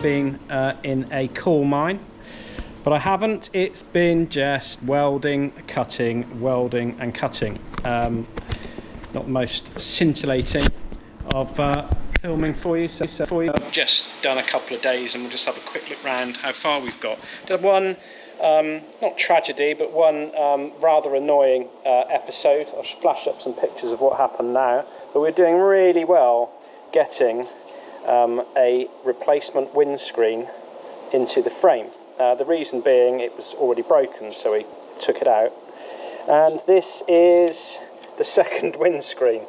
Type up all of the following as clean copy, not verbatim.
been in a coal mine, but I haven't. It's been just welding, cutting, welding and cutting. Not the most scintillating of filming for you. So I've just done a couple of days, and we'll just have a quick look round how far we've got. Did one, not tragedy, but one rather annoying episode. I'll flash up some pictures of what happened now. But we're doing really well getting a replacement windscreen into the frame. The reason being it was already broken, so we took it out. And this is the second windscreen.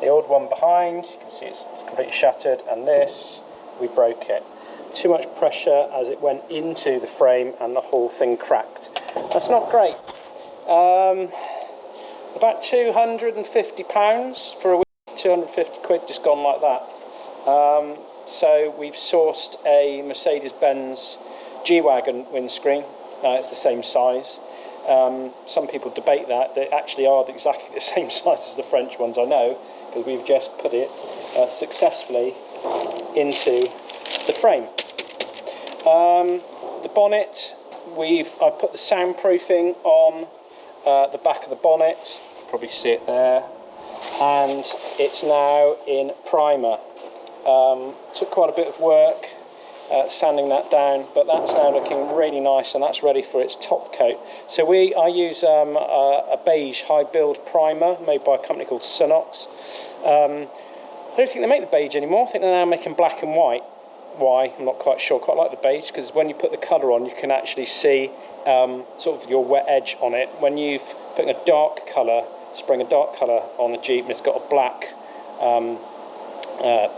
The old one behind, you can see it's completely shattered, and this, we broke it. Too much pressure as it went into the frame and the whole thing cracked. That's not great. About £250 for a week, 250 quid just gone like that. So we've sourced a Mercedes-Benz G-Wagon windscreen. It's the same size. Some people debate that they actually are exactly the same size as the French ones, I know, because we've just put it successfully into the frame. The bonnet, I've put the soundproofing on the back of the bonnet, you can probably see it there, and it's now in primer. Took quite a bit of work sanding that down, but that's now looking really nice, and that's ready for its top coat. So I use a beige high build primer made by a company called Sunox. I don't think they make the beige anymore. I think they're now making black and white. Why? I'm not quite sure. Quite like the beige, because when you put the colour on, you can actually see sort of your wet edge on it. When you've put a dark colour, spraying a dark colour on the Jeep, and it's got a black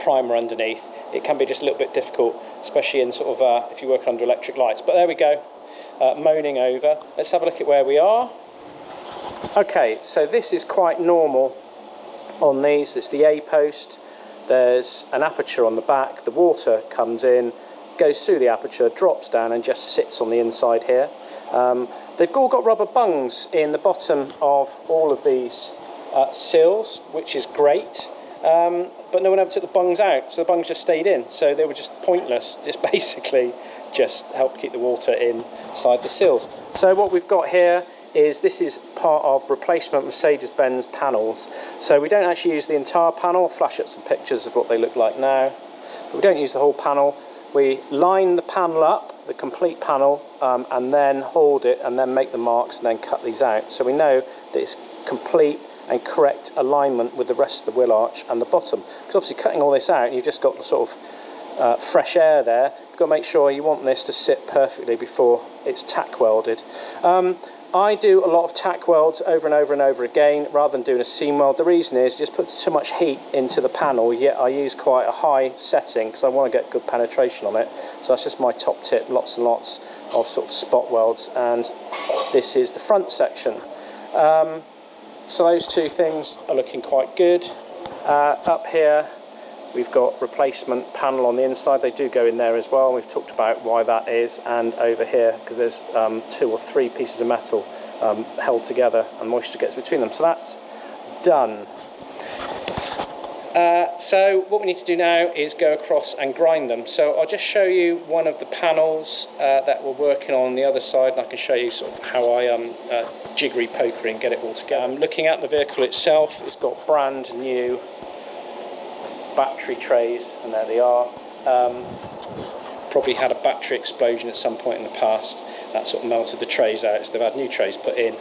primer underneath, it can be just a little bit difficult, especially in sort of if you work under electric lights. But there we go, moaning over. Let's have a look at where we are. Okay, so this is quite normal on these. It's the A post. There's an aperture on the back. The water comes in, goes through the aperture, drops down and just sits on the inside here. They've all got rubber bungs in the bottom of all of these sills, which is great. But no one ever took the bungs out, so the bungs just stayed in. So they were just pointless, just basically just help keep the water inside the sills. So what we've got here is, this is part of replacement Mercedes-Benz panels. So we don't actually use the entire panel. I'll flash up some pictures of what they look like now. But we don't use the whole panel. We line the panel up, the complete panel, and then hold it, and then make the marks, and then cut these out. So we know that it's complete and correct alignment with the rest of the wheel arch and the bottom. Because obviously cutting all this out, you've just got the sort of fresh air there. You've got to make sure you want this to sit perfectly before it's tack welded. I do a lot of tack welds over and over and over again rather than doing a seam weld. The reason is it just puts too much heat into the panel, yet I use quite a high setting because I want to get good penetration on it. So that's just my top tip, lots and lots of sort of spot welds. And this is the front section. So those two things are looking quite good. Up here we've got replacement panel on the inside. They do go in there as well. We've talked about why that is. And over here, because there's 2 or 3 pieces of metal held together and moisture gets between them. So that's done. So what we need to do now is go across and grind them. So I'll just show you one of the panels that we're working on the other side, and I can show you sort of how I jiggery pokery and get it all together. Looking at the vehicle itself, it's got brand new battery trays, and there they are. Probably had a battery explosion at some point in the past. That sort of melted the trays out, so they've had new trays put in.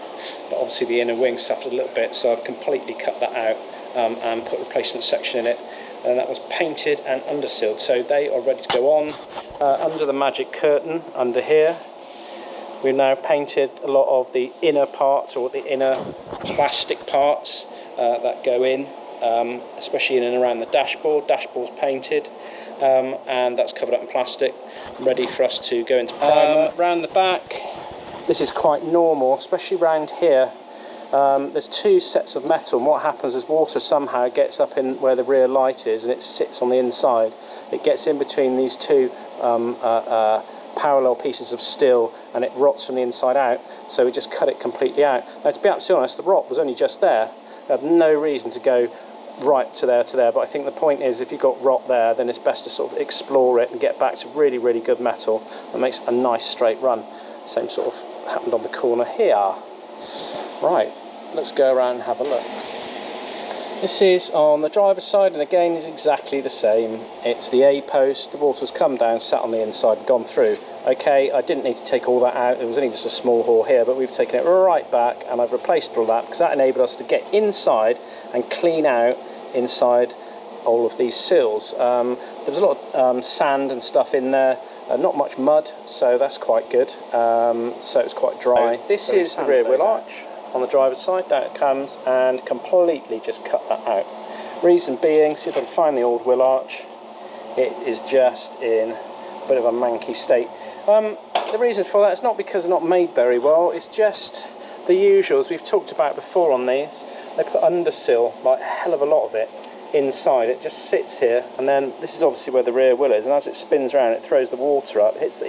But obviously the inner wing suffered a little bit, so I've completely cut that out and put a replacement section in it. And that was painted and undersealed, so they are ready to go on. Under the magic curtain, under here, we've now painted a lot of the inner parts, or the inner plastic parts that go in, especially in and around the dashboard. Dashboard's painted, and that's covered up in plastic, ready for us to go into primer. Around the back, this is quite normal, especially around here. There's 2 sets of metal, and what happens is water somehow gets up in where the rear light is, and it sits on the inside. It gets in between these 2 parallel pieces of steel, and it rots from the inside out, so we just cut it completely out. Now, to be absolutely honest, the rot was only just there. I had no reason to go right to there, but I think the point is if you've got rot there, then it's best to sort of explore it and get back to really, really good metal that makes a nice straight run. Same sort of happened on the corner here. Right, let's go around and have a look. This is on the driver's side, and again is exactly the same. It's the A-post, the water's come down, sat on the inside and gone through. Okay, I didn't need to take all that out, it was only just a small hole here, but we've taken it right back and I've replaced all that because that enabled us to get inside and clean out inside all of these sills. There was a lot of sand and stuff in there, not much mud, so that's quite good. So it's quite dry. This is the rear wheel arch. On the driver's side, down it comes, and completely just cut that out. Reason being, see if I can find the old wheel arch, it is just in a bit of a manky state. The reason for that is not because they're not made very well, it's just the usuals we've talked about before on these. They put undersill, like a hell of a lot of it, inside. It just sits here, and then this is obviously where the rear wheel is, and as it spins around it throws the water up, hits the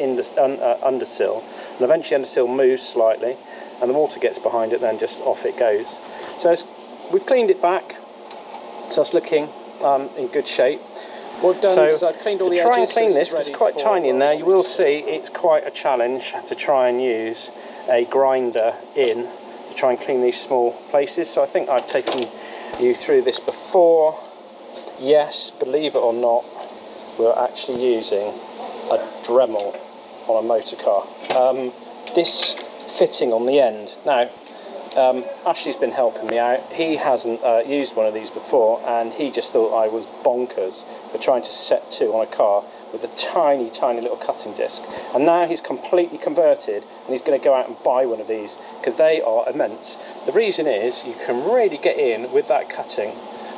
undersill, and eventually the undersill moves slightly, and the water gets behind it, then just off it goes. So we've cleaned it back, so it's looking in good shape. What I've done is I've cleaned all the edges. To try and clean this, because it's quite tiny in there, you will see it's quite a challenge to try and use a grinder in to try and clean these small places. So I think I've taken you through this before. Yes, believe it or not, we're actually using a Dremel on a motor car. This fitting on the end. Now, Ashley's been helping me out. He hasn't used one of these before, and he just thought I was bonkers for trying to set two on a car with a tiny, tiny little cutting disc. And now he's completely converted, and he's going to go out and buy one of these because they are immense. The reason is you can really get in with that cutting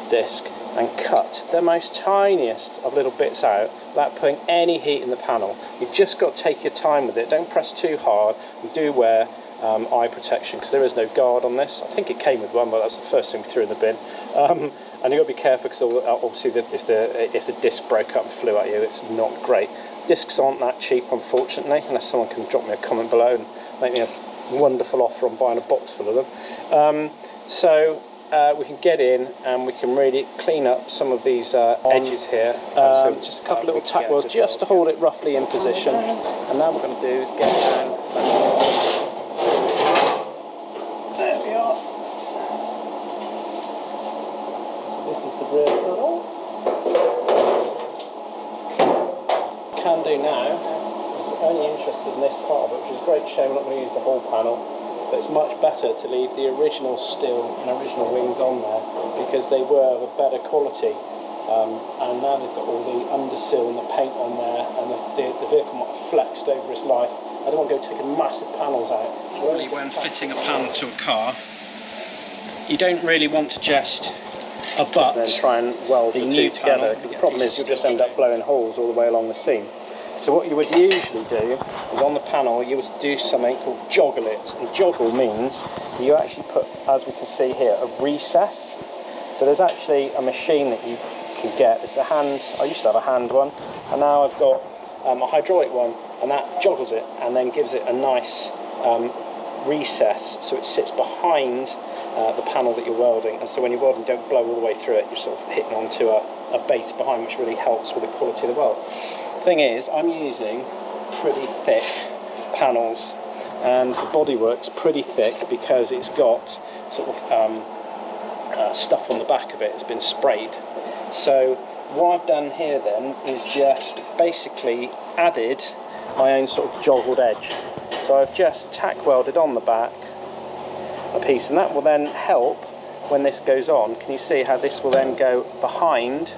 disc and cut the most tiniest of little bits out without putting any heat in the panel. You've just got to take your time with it. Don't press too hard, and do wear eye protection because there is no guard on this. I think it came with one, but that's the first thing we threw in the bin. And you've got to be careful because obviously if the disc broke up and flew at you, it's not great. Discs aren't that cheap, unfortunately, unless someone can drop me a comment below and make me a wonderful offer on buying a box full of them. We can get in and we can really clean up some of these edges here. Just a couple little tack welds just to hold it roughly in position. And now what we're going to do is get down. There we are. So this is the rear panel. Can do now. I'm only interested in this part of it, which is a great shame we're not going to use the whole panel. But it's much better to leave the original steel and original wings on there because they were of a better quality. And now they've got all the undersill and the paint on there, and the vehicle might have flexed over its life. I don't want to go taking massive panels out. Really, when fitting a panel to a car, you don't really want to just abut then try and weld the two together, because the problem is you'll just end up blowing holes all the way along the seam. So what you would usually do is on the panel you would do something called joggle it. And joggle means you actually put, as we can see here, a recess. So there's actually a machine that you can get. It's a hand, I used to have a hand one, and now I've got a hydraulic one, and that joggles it and then gives it a nice recess, so it sits behind the panel that you're welding, and so when you're welding you don't blow all the way through it, you're sort of hitting onto a base behind, which really helps with the quality of the weld. Thing is, I'm using pretty thick panels, and the Bodywork's pretty thick because it's got sort of stuff on the back of it. It's been sprayed. So what I've done here then is just basically added my own sort of joggled edge. So I've just tack welded on the back a piece, and that will then help when this goes on. Can you see how this will then go behind,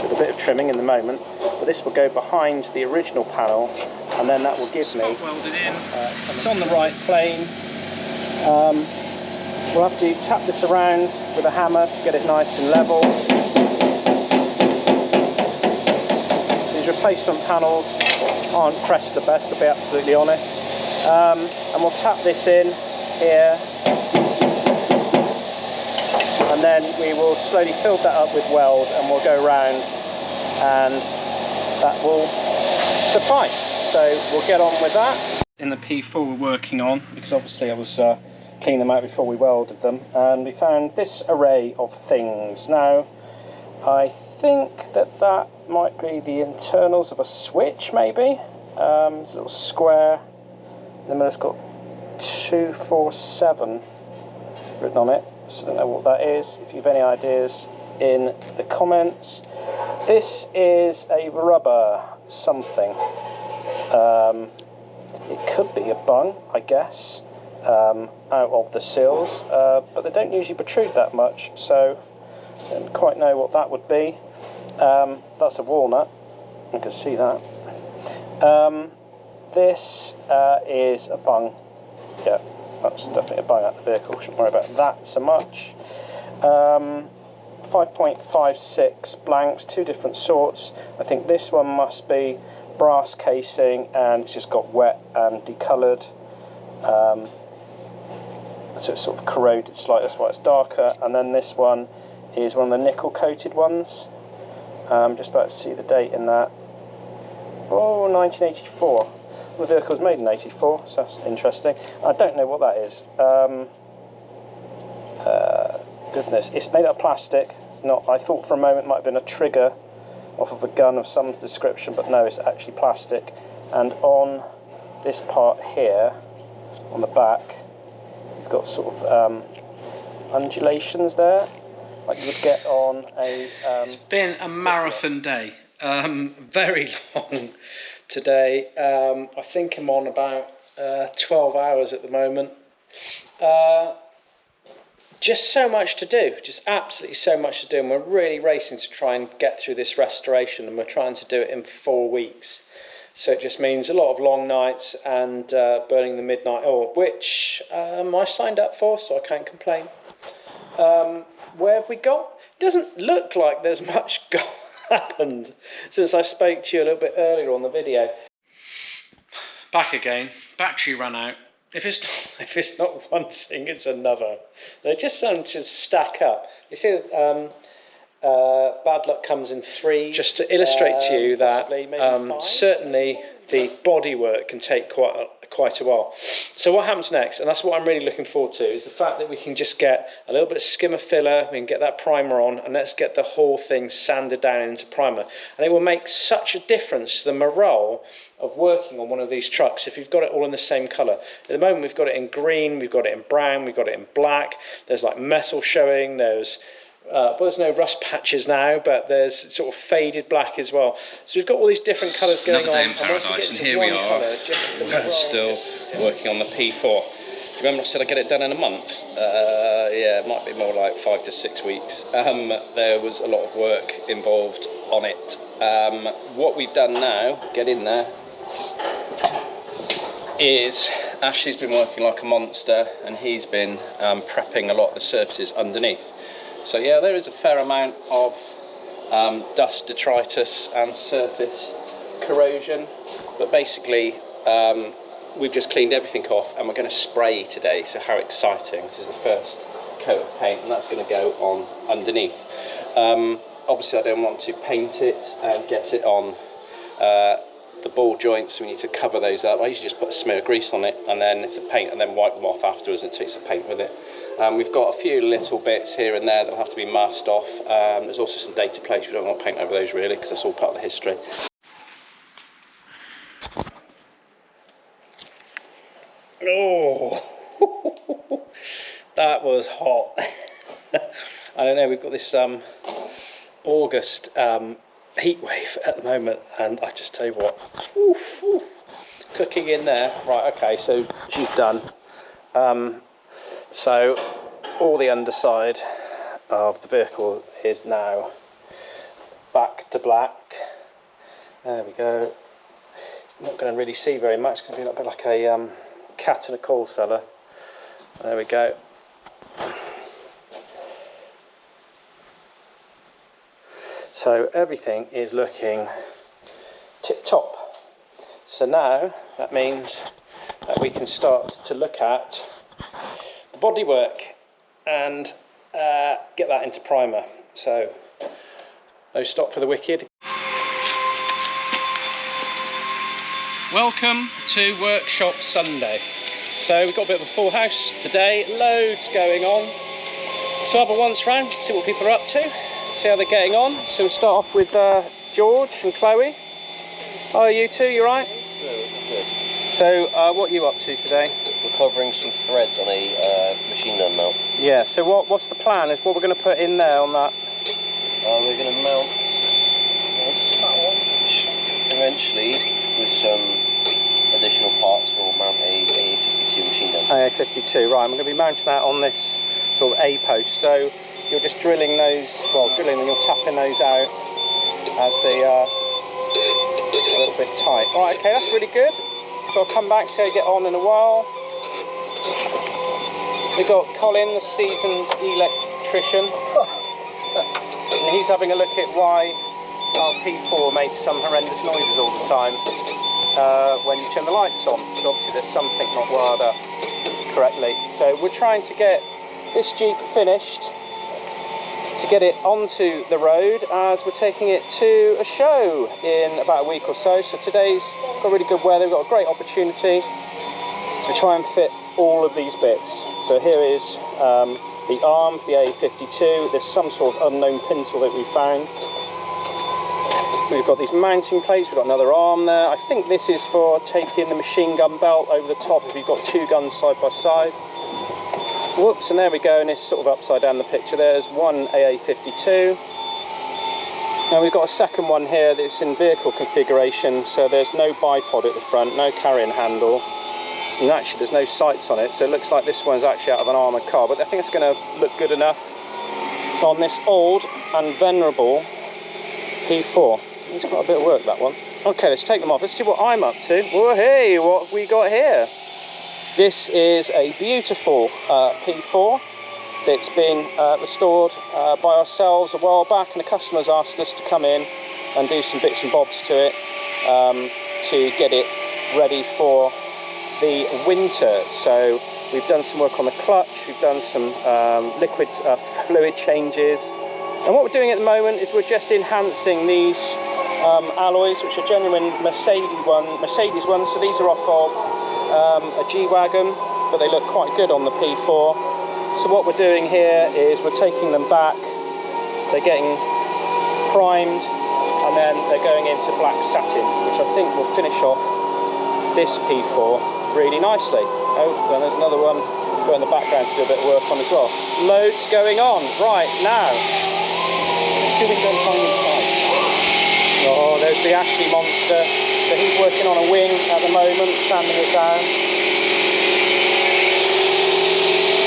with a bit of trimming in the moment, but this will go behind the original panel, and then that will give me welded in. It's on the right plane. We'll have to tap this around with a hammer to get it nice and level. These replacement panels aren't pressed the best, to be absolutely honest. And we'll tap this in here, and then we will slowly fill that up with weld, and we'll go round, and that will suffice. So we'll get on with that. In the P4 we're working on, because obviously I was clean them out before we welded them, and we found this array of things. Now, I think that might be the internals of a switch, maybe. It's a little square. In the middle it's got 247 written on it, so I don't know what that is. If you have any ideas, in the comments. This is a rubber something. It could be a bung, I guess, out of the seals, but they don't usually protrude that much, so I don't quite know what that would be. That's a walnut, you can see that. This is a bung. Yeah, that's definitely a bung out of the vehicle, shouldn't worry about that so much. 5.56 blanks, two different sorts. I think this one must be brass casing, and it's just got wet and decoloured, so it's sort of corroded slightly, that's why it's darker. And then this one is one of the nickel coated ones. Just about to see the date in that. Oh, 1984. The vehicle was made in 84, so that's interesting. I don't know what that is. Goodness, it's made out of plastic. It's not. I thought for a moment it might have been a trigger off of a gun of some description, but no, it's actually plastic. And on this part here, on the back, you've got sort of undulations there, like you would get on a... It's been a marathon day, very long today. I think I'm on about 12 hours at the moment. Just so much to do, just absolutely so much to do, and we're really racing to try and get through this restoration, and we're trying to do it in 4 weeks. So it just means a lot of long nights and burning the midnight oil, which I signed up for, so I can't complain. Where have we got? It doesn't look like there's much happened since I spoke to you a little bit earlier on the video. Back again, battery ran out. If it's not one thing, it's another. They just seem to stack up. You see, bad luck comes in threes. Just to illustrate to you that certainly the bodywork can take quite a while. So what happens next, and that's what I'm really looking forward to, is the fact that we can just get a little bit of skimmer filler, we can get that primer on, and let's get the whole thing sanded down into primer. And it will make such a difference to the morale of working on one of these trucks if you've got it all in the same colour. At the moment we've got it in green, we've got it in brown, we've got it in black, there's like metal showing, there's well, there's no rust patches now, but there's sort of faded black as well. So we've got all these different colours going on. Another day in paradise, and here we are. We're still working on the P4. Do you remember I said I'd get it done in a month? Yeah, it might be more like 5 to 6 weeks. There was a lot of work involved on it. What we've done now, get in there, is Ashley's been working like a monster, and he's been prepping a lot of the surfaces underneath. So yeah, there is a fair amount of dust, detritus and surface corrosion, but basically we've just cleaned everything off, and we're going to spray today. So how exciting. This is the first coat of paint, and that's going to go on underneath. Obviously I don't want to paint it and get it on the ball joints, so we need to cover those up. I usually just put a smear of grease on it, and then if the paint, and then wipe them off afterwards, and it takes the paint with it. We've got a few little bits here and there that will have to be masked off. There's also some data plates, we don't want to paint over those really, because that's all part of the history. Oh, that was hot. I don't know, we've got this August heat wave at the moment, and I just tell you what, cooking in there. Right, okay, so she's done. So all the underside of the vehicle is now back to black. There we go. It's not going to really see very much. It's going to be a bit like a cat in a coal cellar. There we go. So everything is looking tip top. So now that means that we can start to look at the bodywork and get that into primer. So no stop for the wicked. Welcome to Workshop Sunday. So So we've got a bit of a full house today, loads going on. So have a once round, see what people are up to, see how they're getting on. So we'll start off with George and Chloe. Oh, you two, you right? Good. So what are you up to today? Recovering some threads on a machine gun mount. Yeah, so what's the plan? Is what we're going to put in there on that? We're going to mount this which eventually, with some additional parts, we'll mount a AA52 machine gun. AA52, right. I'm going to be mounting that on this sort of A post. So you're just drilling those, and you're tapping those out as they are a little bit tight. Right, okay, that's really good. So I'll come back, see how you get on in a while. We've got Colin, the seasoned electrician. And he's having a look at why our P4 makes some horrendous noises all the time when you turn the lights on. So obviously there's something not wired up correctly. So we're trying to get this Jeep finished to get it onto the road, as we're taking it to a show in about a week or so. So today's got really good weather, we've got a great opportunity to try and fit all of these bits. So here is the arm for the A52. There's some sort of unknown pintle that we found. We've got these mounting plates, we've got another arm there. I think this is for taking the machine gun belt over the top if you've got two guns side by side. Whoops, and there we go, and it's sort of upside down the picture. There's one AA52. Now we've got a second one here that's in vehicle configuration, so there's no bipod at the front, no carrying handle, and actually there's no sights on it, so it looks like this one's actually out of an armoured car, but I think it's going to look good enough on this old and venerable P4. It's got a bit of work, that one. Okay, let's take them off. Let's see what I'm up to. Oh, hey, what have we got here? This is a beautiful P4 that's been restored by ourselves a while back, and the customers asked us to come in and do some bits and bobs to it to get it ready for the winter. So we've done some work on the clutch, we've done some liquid fluid changes, and what we're doing at the moment is we're just enhancing these alloys, which are genuine Mercedes ones. So these are off of a G-Wagon, but they look quite good on the P4. So what we're doing here is we're taking them back, they're getting primed, and then they're going into black satin, which I think will finish off this P4 really nicely. Oh, then there's another one go in the background to do a bit of work on as well. Loads going on. Right, now, let's see if we can go and find inside. Oh, there's the Ashley monster. So he's working on a wing at the moment, sanding it down.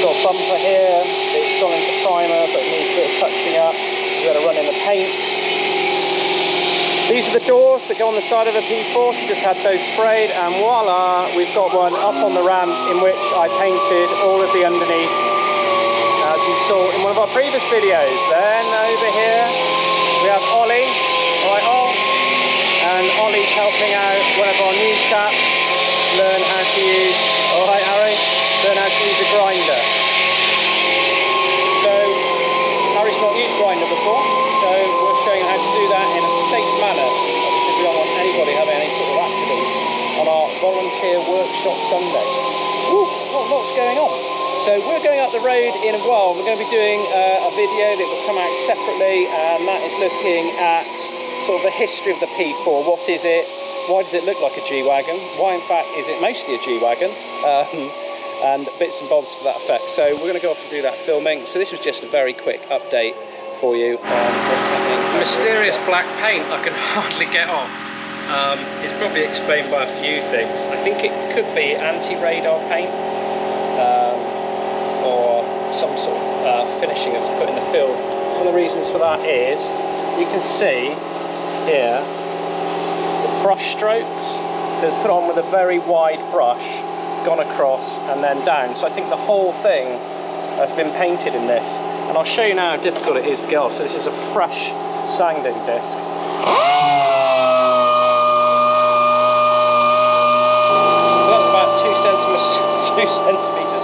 Got a bumper here, it's gone into primer but needs a bit of touching up. We've got to run in the paint. These are the doors that go on the side of a P4, so just had those sprayed, and voila, we've got one up on the ramp in which I painted all of the underneath, as you saw in one of our previous videos. Then over here we have Ollie, right on. And Ollie's helping out one of our new chaps learn how to use, all right Harry, learn how to use a grinder. So Harry's not used grinder before, so we're showing him how to do that in a safe manner. Obviously we don't want anybody having any sort of accident on our volunteer workshop Sunday. Woo, what's going on? So we're going up the road in a while. We're going to be doing a video that will come out separately, and that is looking at sort of the history of the P4. What is it? Why does it look like a G-Wagon? Why in fact is it mostly a G-Wagon? And bits and bobs to that effect. So we're going to go off and do that filming. So this was just a very quick update for you on what's happening. Mysterious black paint I can hardly get off. It's probably explained by a few things. I think it could be anti-radar paint, or some sort of finishing that was put in the field. One of the reasons for that is you can see here the brush strokes. So it's put on with a very wide brush, gone across and then down. So I think the whole thing has been painted in this, and I'll show you now how difficult it is to get off. So this is a fresh sanding disc. So that's about 2 centimetres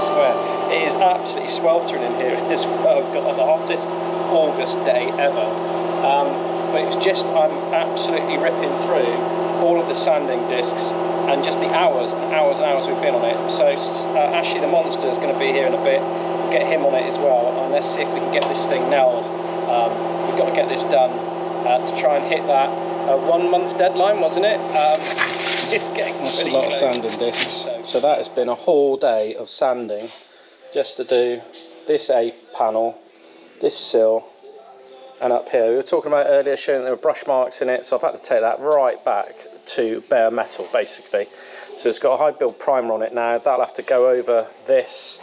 square. It is absolutely sweltering in here as well. We've got like the hottest August day ever. but it's just I'm absolutely ripping through all of the sanding discs and just the hours and hours and hours we've been on it. So Ashley the Monster is going to be here in a bit. We'll get him on it as well, and let's see if we can get this thing nailed. We've got to get this done to try and hit that 1 month deadline, wasn't it? It's getting That's a pretty lot close. of sanding discs. So that has been a whole day of sanding just to do this A panel, this sill, and up here. We were talking about earlier, showing there were brush marks in it, so I've had to take that right back to bare metal, basically. So it's got a high build primer on it now. That'll have to go over this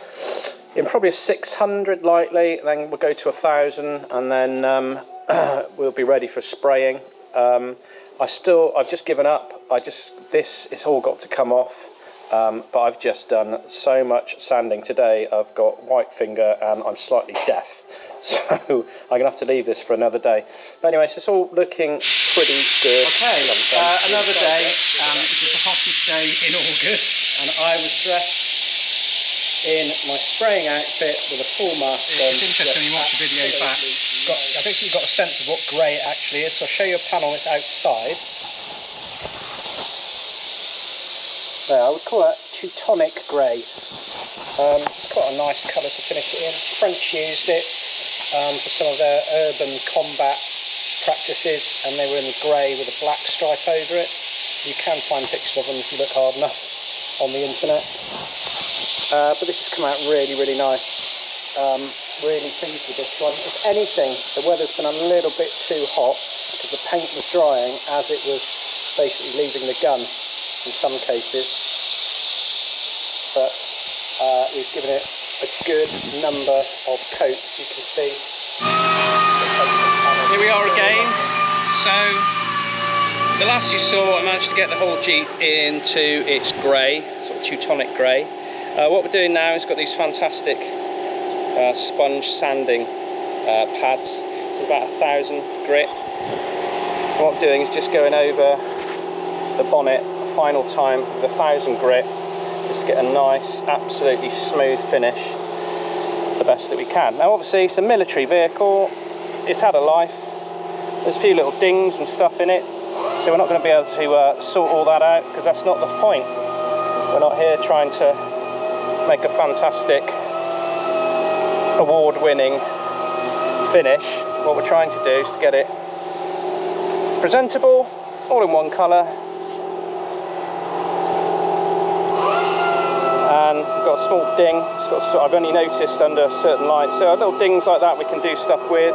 in probably a 600 lightly, then we'll go to 1,000, and then we'll be ready for spraying. I've just given up. This it's all got to come off. But I've just done so much sanding today. I've got white finger and I'm slightly deaf, so I'm gonna have to leave this for another day. But anyway, so it's all looking pretty good. Okay, another day. This is the hottest day in August, and I was dressed in my spraying outfit with a full mask on. It's interesting when you watch the video back. I think you've got a sense of what grey it actually is. So I'll show you a panel that's outside. There, I would call that Teutonic grey. It's quite a nice colour to finish it in. French used it for some of their urban combat practices, and they were in the grey with a black stripe over it. You can find pictures of them if you look hard enough on the internet. But this has come out really, really nice. Really pleased with this one. If anything, the weather's been a little bit too hot because the paint was drying as it was basically leaving the gun in some cases. But we've given it a good number of coats, you can see. Here we are again. So the last you saw, I managed to get the whole Jeep into its grey, sort of Teutonic grey. What we're doing now is got these fantastic sponge sanding pads. This is about 1,000 grit. And what I'm doing is just going over the bonnet a final time with 1,000 grit, just to get a nice, absolutely smooth finish, the best that we can. Now obviously it's a military vehicle, it's had a life, there's a few little dings and stuff in it, so we're not going to be able to sort all that out, because that's not the point. We're not here trying to make a fantastic award-winning finish. What we're trying to do is to get it presentable, all in one colour, and we've got a small ding. I've only noticed under certain lights, so little dings like that we can do stuff with.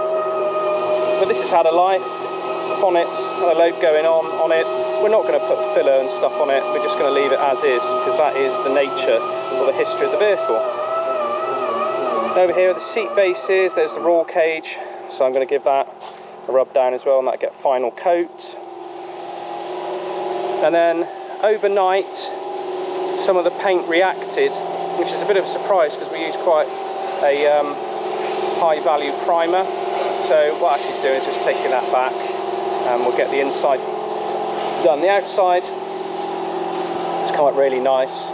But this has had a life. The bonnet's had a load going on it. We're not going to put filler and stuff on it. We're just going to leave it as is, because that is the nature or the history of the vehicle. Over here are the seat bases. There's the roll cage, so I'm going to give that a rub down as well, and that'll get final coat. And then overnight, some of the paint reacted, which is a bit of a surprise because we use quite a high value primer. So what Ashley's doing is just taking that back, and we'll get the inside done. The outside has come out really nice,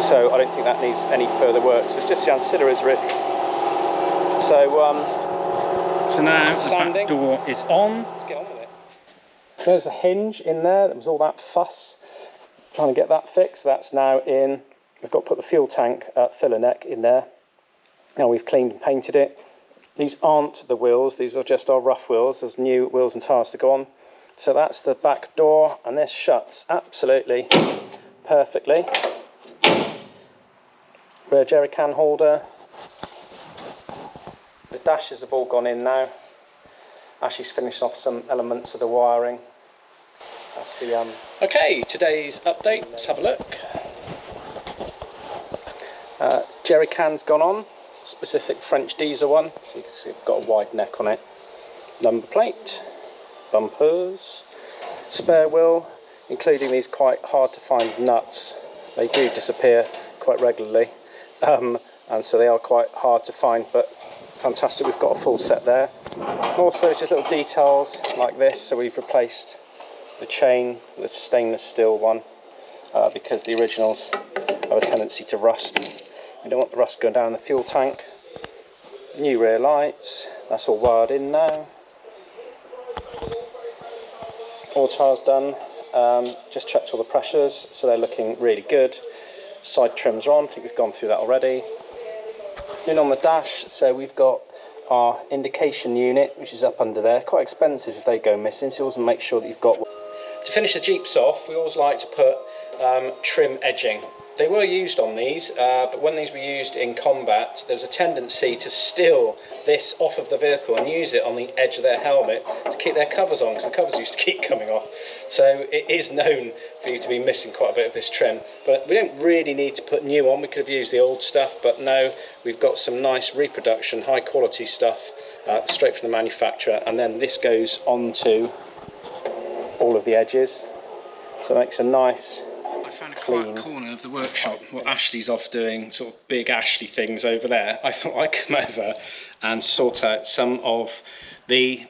so I don't think that needs any further work. So it's just the ancillaries really. So now sanding. the back door is on. Let's get on with it. There's a hinge in there. There was all that fuss trying to get that fixed. That's now in. We've got to put the fuel tank filler neck in there. Now we've cleaned and painted it. These aren't the wheels. These are just our rough wheels. There's new wheels and tyres to go on. So that's the back door, and this shuts absolutely perfectly. Rear jerry can holder. The dashes have all gone in now. Ashley's finished off some elements of the wiring. That's the Okay, today's update. Let's have a look. Jerry can's gone on, specific French diesel one. So you can see it's got a wide neck on it. Number plate, bumpers, spare wheel, including these quite hard to find nuts. They do disappear quite regularly, and so they are quite hard to find, but fantastic, we've got a full set there. Also it's just little details like this, so we've replaced the chain with a stainless steel one, because the originals have a tendency to rust. We don't want the rust going down the fuel tank. New rear lights, that's all wired in now. All tiles done. Just checked all the pressures, so they're looking really good. Side trims are on, I think we've gone through that already. In on the dash, so we've got our indication unit, which is up under there. Quite expensive if they go missing, so you always make sure that you've got one. To finish the Jeeps off, we always like to put trim edging. They were used on these, but when these were used in combat, there was a tendency to steal this off of the vehicle and use it on the edge of their helmet to keep their covers on, because the covers used to keep coming off. So it is known for you to be missing quite a bit of this trim. But we don't really need to put new on. We could have used the old stuff, but no, we've got some nice reproduction, high quality stuff, straight from the manufacturer. And then this goes onto all of the edges. So it makes a nice, found a quiet corner of the workshop where Ashley's off doing sort of big Ashley things over there. I thought I'd come over and sort out some of the,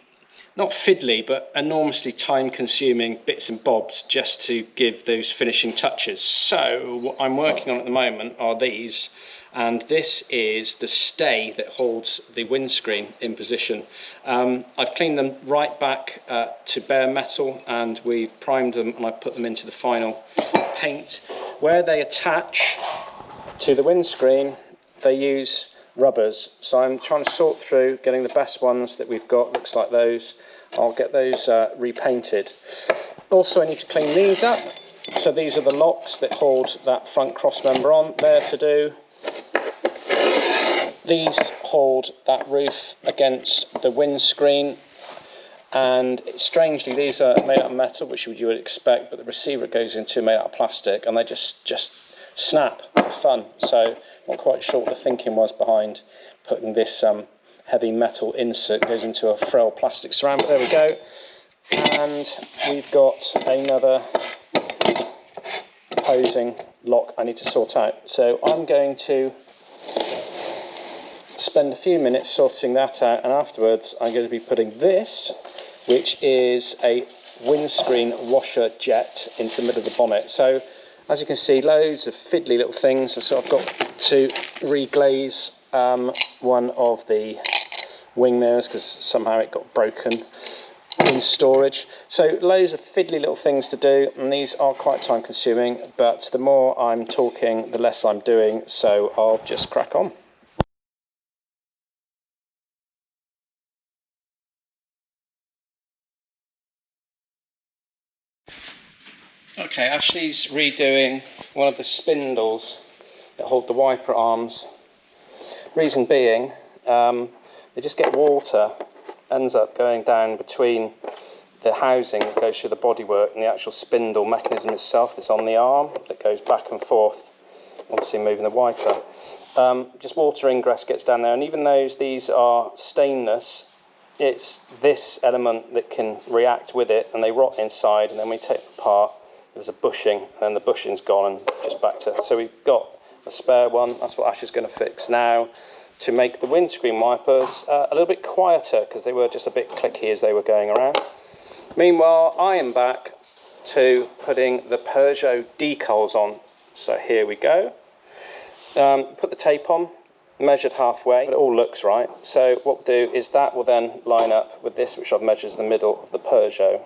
not fiddly, but enormously time consuming bits and bobs just to give those finishing touches. So what I'm working on at the moment are these, and this is the stay that holds the windscreen in position. I've cleaned them right back to bare metal, and we've primed them, and I put them into the final paint. Where they attach to the windscreen, they use rubbers, so I'm trying to sort through getting the best ones that we've got. Looks like those. I'll get those repainted. Also, I need to clean these up. So these are the locks that hold that front cross member on. There to do. These hold that roof against the windscreen, and strangely these are made out of metal, which you would expect, but the receiver it goes into made out of plastic, and they just snap for fun. So not quite sure what the thinking was behind putting this heavy metal insert that goes into a frail plastic ceramic. There we go. And we've got another opposing lock I need to sort out. So I'm going to spend a few minutes sorting that out, and afterwards I'm going to be putting this, which is a windscreen washer jet, into the middle of the bonnet. So as you can see, loads of fiddly little things. So I've got to reglaze one of the wing mirrors because somehow it got broken in storage. So loads of fiddly little things to do, and these are quite time consuming, but the more I'm talking the less I'm doing, so I'll just crack on. Okay, Ashley's redoing one of the spindles that hold the wiper arms. Reason being, they just get water, ends up going down between the housing that goes through the bodywork and the actual spindle mechanism itself that's on the arm that goes back and forth, obviously moving the wiper. Just water ingress gets down there, and even though these are stainless, it's this element that can react with it, and they rot inside, and then we take it apart. There's a bushing, and then the bushing's gone, and just back to... So we've got a spare one. That's what Ash is going to fix now to make the windscreen wipers a little bit quieter, because they were just a bit clicky as they were going around. Meanwhile, I am back to putting the Peugeot decals on. So here we go. Put the tape on, measured halfway, but it all looks right. So what we'll do is that will then line up with this, which I've measured as the middle of the Peugeot,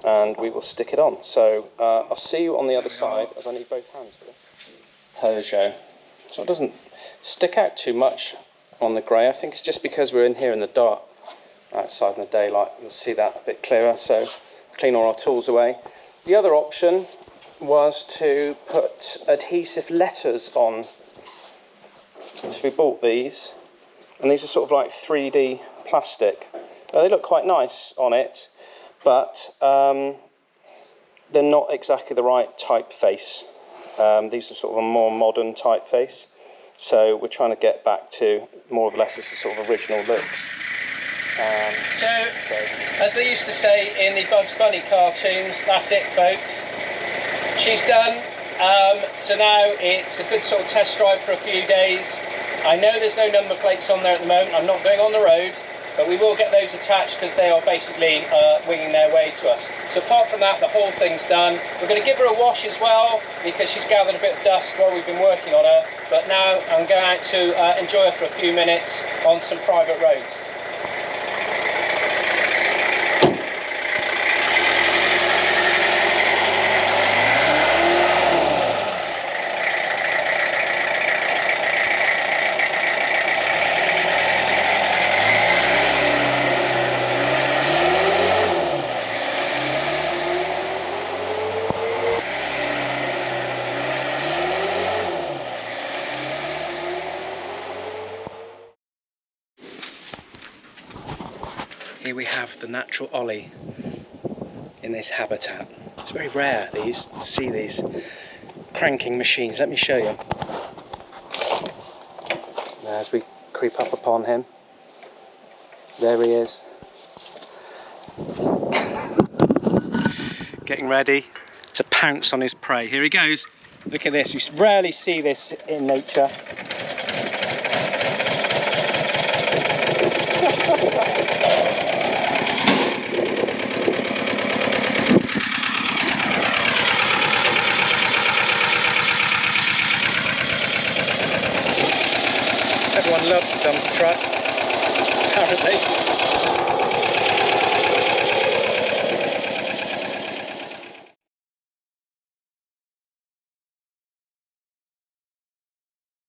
and we will stick it on. So I'll see you on the other side, as I need both hands for it. Peugeot. So it doesn't stick out too much on the grey. I think it's just because we're in here in the dark, outside in the daylight. You'll see that a bit clearer. So clean all our tools away. The other option was to put adhesive letters on. So we bought these, and these are sort of like 3D plastic. Now, they look quite nice on it, but they're not exactly the right typeface. These are sort of a more modern typeface, so we're trying to get back to more or less the sort of original looks. So, as they used to say in the Bugs Bunny cartoons, that's it, folks. She's done. So now it's a good sort of test drive for a few days. I know there's no number plates on there at the moment. I'm not going on the road, but we will get those attached because they are basically winging their way to us. So apart from that, the whole thing's done. We're going to give her a wash as well because she's gathered a bit of dust while we've been working on her. But now I'm going out to enjoy her for a few minutes on some private roads. we have the natural ollie in this habitat. It's very rare to see these cranking machines. Let me show you. As we creep up upon him, there he is. Getting ready to pounce on his prey. Here he goes. Look at this. You rarely see this in nature. Everyone loves a dump truck, apparently.